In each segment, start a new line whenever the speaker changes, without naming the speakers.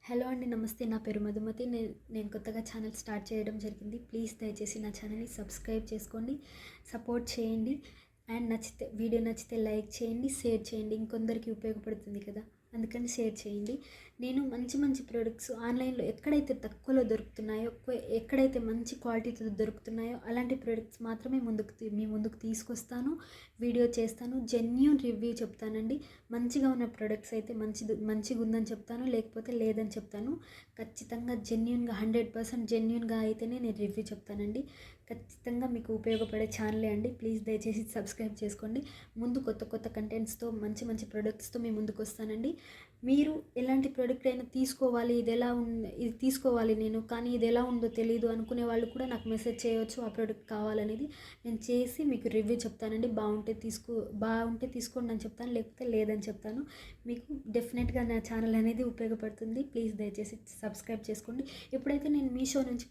Hello అండి, నమస్తే. నా పేరు మధుమతి. నేను కొత్తగా ఛానల్ స్టార్ట్ చేయడం జరిగింది. ప్లీజ్ దయచేసి నా ఛానల్ని సబ్స్క్రైబ్ చేసుకోండి, సపోర్ట్ చేయండి. అండ్ వీడియో నచ్చితే లైక్ చేయండి, షేర్ చేయండి. ఇంకొందరికి ఉపయోగపడుతుంది కదా, అందుకని షేర్ చేయండి. నేను మంచి మంచి ప్రోడక్ట్స్ ఆన్లైన్లో ఎక్కడైతే తక్కువలో దొరుకుతున్నాయో, ఎక్కడైతే మంచి క్వాలిటీతో దొరుకుతున్నాయో అలాంటి ప్రోడక్ట్స్ మాత్రమే మీ ముందుకు తీసుకొస్తాను, వీడియో చేస్తాను. జెన్యూన్ రివ్యూ చెప్తానండి. మంచిగా ఉన్న ప్రోడక్ట్స్ అయితే మంచిగా ఉందని చెప్తాను, లేకపోతే లేదని చెప్తాను. ఖచ్చితంగా జెన్యూన్గా 100% జెన్యూన్గా అయితేనే నేను రివ్యూ చెప్తానండి. ఖచ్చితంగా మీకు ఉపయోగపడే ఛానలే అండి. ప్లీజ్ దయచేసి సబ్స్క్రైబ్ చేసుకోండి. ముందు కొత్త కొత్త కంటెంట్స్తో మంచి మంచి ప్రోడక్ట్స్తో మీ ముందుకు వస్తానండి. మీరు ఎలాంటి ప్రోడక్ట్ అయినా తీసుకోవాలి, ఇది తీసుకోవాలి నేను, కానీ ఇది ఎలా ఉందో తెలియదు అనుకునే వాళ్ళు కూడా నాకు మెసేజ్ చేయవచ్చు. ఆ ప్రోడక్ట్ కావాలనేది నేను చేసి మీకు రివ్యూ చెప్తానండి. బాగుంటే తీసుకోండి అని చెప్తాను, లేకపోతే లేదని చెప్తాను. మీకు డెఫినెట్గా నా ఛానల్ అనేది ఉపయోగపడుతుంది. ప్లీజ్ దయచేసి సబ్స్క్రైబ్ చేసుకోండి. ఇప్పుడైతే నేను మీషో నుంచి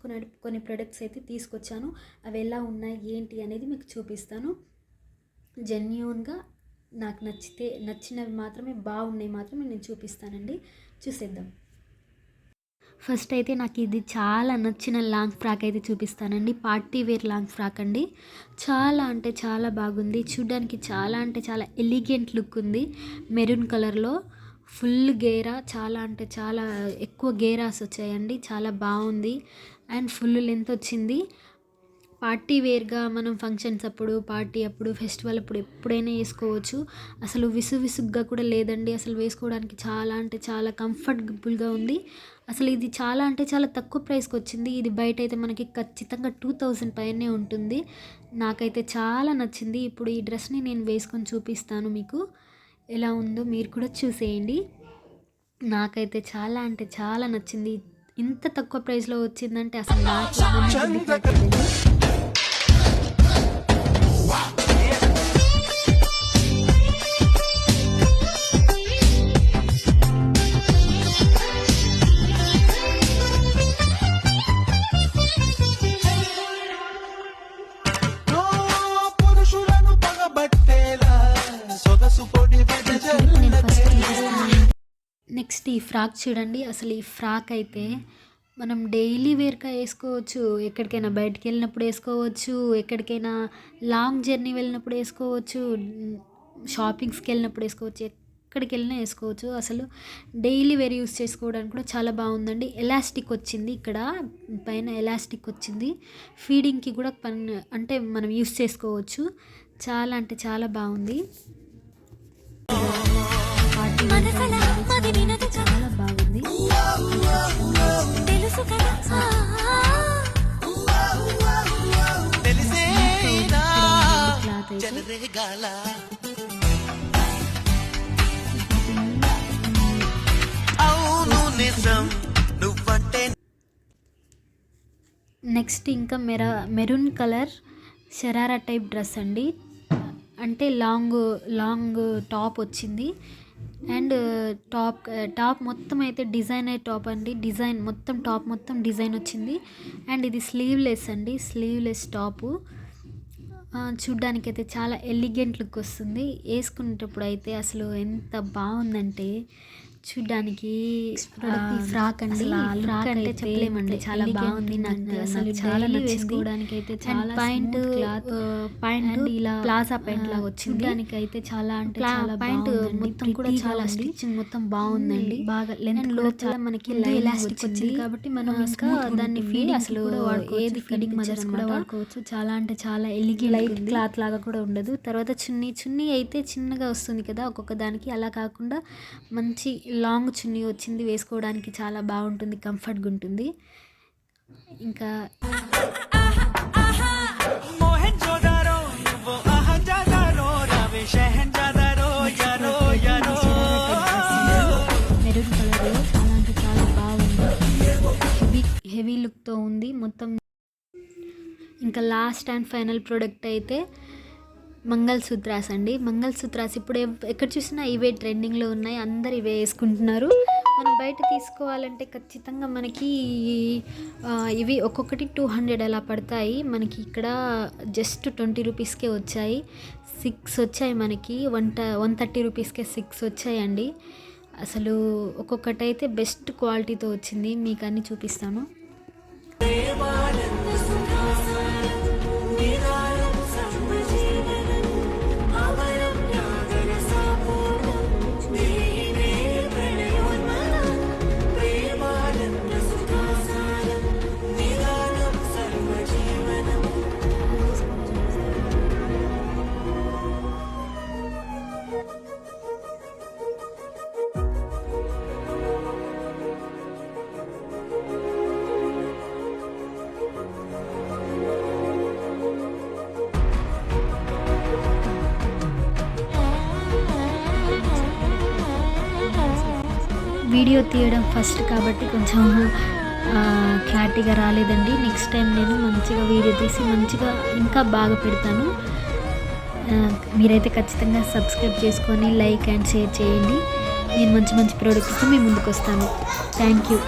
కొన్ని ప్రోడక్ట్స్ అయితే తీసుకొచ్చాను. అవి ఎలా ఉన్నాయి ఏంటి అనేది మీకు చూపిస్తాను. జెన్యూన్గా నాకు నచ్చినవి మాత్రమే, బాగున్నాయి మాత్రమే నేను చూపిస్తానండి. చూసేద్దాం. ఫస్ట్ అయితే నాకు ఇది చాలా నచ్చిన లాంగ్ ఫ్రాక్ అయితే చూపిస్తానండి. పార్టీ వేర్ లాంగ్ ఫ్రాక్ అండి. చాలా అంటే చాలా బాగుంది. చూడ్డానికి చాలా అంటే చాలా ఎలిగెంట్ లుక్ ఉంది. మెరూన్ కలర్లో ఫుల్ గేరా, చాలా అంటే చాలా ఎక్కువ గేరాస్ వచ్చాయండి. చాలా బాగుంది అండ్ ఫుల్ లెంత్ వచ్చింది. పార్టీ వేర్గా మనం ఫంక్షన్స్ అప్పుడు, పార్టీ అప్పుడు, ఫెస్టివల్ అప్పుడు ఎప్పుడైనా వేసుకోవచ్చు. అసలు విసుగ్గా కూడా లేదండి. అసలు వేసుకోవడానికి చాలా అంటే చాలా కంఫర్టబుల్గా ఉంది. అసలు ఇది చాలా అంటే చాలా తక్కువ ప్రైస్కి వచ్చింది. ఇది బయట అయితే మనకి ఖచ్చితంగా 2000 పైనే ఉంటుంది. నాకైతే చాలా నచ్చింది. ఇప్పుడు ఈ డ్రెస్ని నేను వేసుకొని చూపిస్తాను మీకు, ఎలా ఉందో మీరు కూడా చూసేయండి. నాకైతే చాలా అంటే చాలా నచ్చింది. ఇంత తక్కువ ప్రైస్లో వచ్చిందంటే అసలు నెక్స్ట్ ఈ ఫ్రాక్ చూడండి. అసలు ఈ ఫ్రాక్ అయితే మనం డైలీ వేర్గా వేసుకోవచ్చు. ఎక్కడికైనా బయటికి వెళ్ళినప్పుడు వేసుకోవచ్చు, ఎక్కడికైనా లాంగ్ జర్నీ వెళ్ళినప్పుడు వేసుకోవచ్చు, షాపింగ్స్కి వెళ్ళినప్పుడు వేసుకోవచ్చు, ఎక్కడికి వెళ్ళినా వేసుకోవచ్చు. అసలు డైలీ వేర్ యూస్ చేసుకోవడానికి కూడా చాలా బాగుందండి. ఎలాస్టిక్ వచ్చింది, ఇక్కడ పైన ఎలాస్టిక్ వచ్చింది. ఫీడింగ్కి కూడా అంటే మనం యూస్ చేసుకోవచ్చు. చాలా అంటే చాలా బాగుంది. చాలా బాగుంది. నెక్స్ట్ ఇంకా maroon colour sharara type dress అండి. అంటే లాంగ్ టాప్ వచ్చింది అండ్ టాప్ మొత్తం అయితే డిజైనర్ టాప్ అండి. టాప్ మొత్తం డిజైన్ వచ్చింది అండ్ ఇది స్లీవ్లెస్ అండి. స్లీవ్లెస్ టాపు చూడ్డానికి అయితే చాలా ఎలిగెంట్ లుక్ వస్తుంది. వేసుకునేటప్పుడు అయితే అసలు ఎంత బాగుందంటే చూడ్డానికి ఫ్రాక్ అండి. ఫ్రాక్ అంటే చెప్పలేమండి, చాలా బాగుంది. నాకు అసలు చాలా వేసుకోవడానికి అయితే చాలా పాయింట్ ఇలా ప్లాజా పాయింట్ లాగా వచ్చింది. దానికి అయితే చాలా అంటే చాలా పాయింట్ మొత్తం కూడా చాలా స్టిచ్చింగ్ మొత్తం బాగుందండి. బాగా లెంత్ లో చాలా మనకి ఎలాస్టిక్ వచ్చింది కాబట్టి మనం ఇంకా దాన్ని ఫీడింగ్ అసలు ఏది ఫీడింగ్ మదర్స్ కూడా వాడుకోవచ్చు. చాలా అంటే చాలా ఎలిగెంట్, లైట్ క్లాత్ లాగా కూడా ఉండదు. తర్వాత చున్నీ అయితే చిన్నగా వస్తుంది కదా ఒక్కొక్క దానికి, అలా కాకుండా మంచి లాంగ్ చున్నీ వచ్చింది. వేసుకోవడానికి చాలా బాగుంటుంది, కంఫర్ట్గా ఉంటుంది. ఇంకా మెరూన్ కలర్లో చాలా అంటే చాలా బాగుంది. హెవీ లుక్తో ఉంది మొత్తం. ఇంకా లాస్ట్ అండ్ ఫైనల్ ప్రోడక్ట్ అయితే మంగళసూత్రాస్ అండి. మంగళసూత్రాస్ ఇప్పుడు ఎక్కడ చూసినా ఇవే ట్రెండింగ్లో ఉన్నాయి. అందరు ఇవే వేసుకుంటున్నారు. మనం బయట తీసుకోవాలంటే ఖచ్చితంగా మనకి ఇవి ఒక్కొక్కటి 200 అలా పడతాయి. మనకి ఇక్కడ జస్ట్ 20 రూపీస్కే వచ్చాయి. 6 వచ్చాయి మనకి. 130 రూపీస్కే 6 వచ్చాయండి. అసలు ఒక్కొక్కటైతే బెస్ట్ క్వాలిటీతో వచ్చింది, మీకు అన్నీ చూపిస్తాను. వీడియో తీయడం ఫస్ట్ కాబట్టి కొంచెం క్లారిటీగా రాలేదండి. నెక్స్ట్ టైం నేను మంచిగా వీడియో తీసి మంచిగా ఇంకా బాగా పెడతాను. మీరైతే ఖచ్చితంగా సబ్స్క్రైబ్ చేసుకొని లైక్ అండ్ షేర్ చేయండి. నేను మంచి మంచి ప్రోడక్ట్స్తో మీ ముందుకు వస్తాను. Thank you.